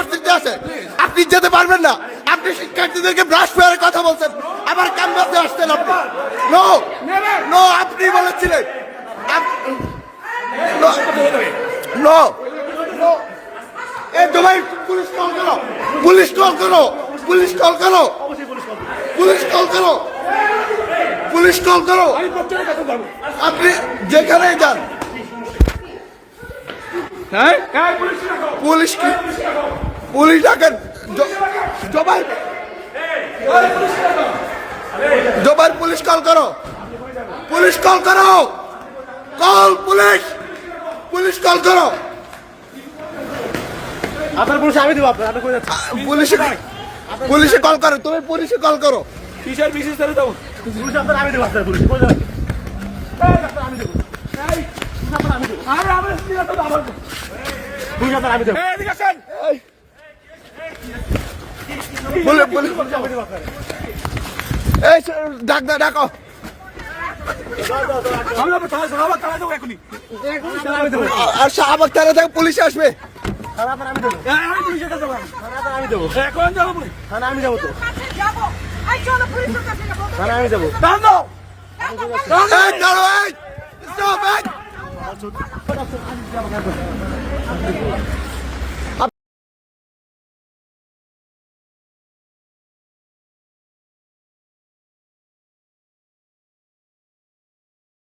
University আছে, আপনি যেতে পারবেন না। আপনি শিক্ষার্থীদেরকে ব্রাশ ফায়ারের কথা বলছেন, আবার ক্যাম্পাসে আসছেন আপনি। নো নো, আপনি বলেছিলেন। নো, এই তোমায় পুলিশ কল করো, পুলিশ কল করো, পুলিশ কল করো, পুলিশ কল করো, পুলিশ কল করো। আপনি যেখানেই যান, পুলিশ কি, পুলিশ ডাকেন। জবাই পুলিশ কল করো, পুলিশ কল করো, কল পুলিশ, পুলিশ কল করো। আপনার পুলিশ আমি দেবো, আপনার কই যাচ্ছে? পুলিশে পুলিশে কল করো, তুমি পুলিশে কল করো। কিসের বিশেষ করে দাও? পুলিশ আপনার আমি দেবো, আপনার পুলিশ কই যাচ্ছে? আমি দেবো, আমি দেবো, পুলিশ আপনার আমি দেবো। এদিকে আসেন। এই ডাকো। আর শাহবাগ থানা থেকে পুলিশ আসবে। আমি দেবো, এখন যাবো আমি যাবো তো, আমি যাবো। এই দাঁড়াও, এই স্টপ, এই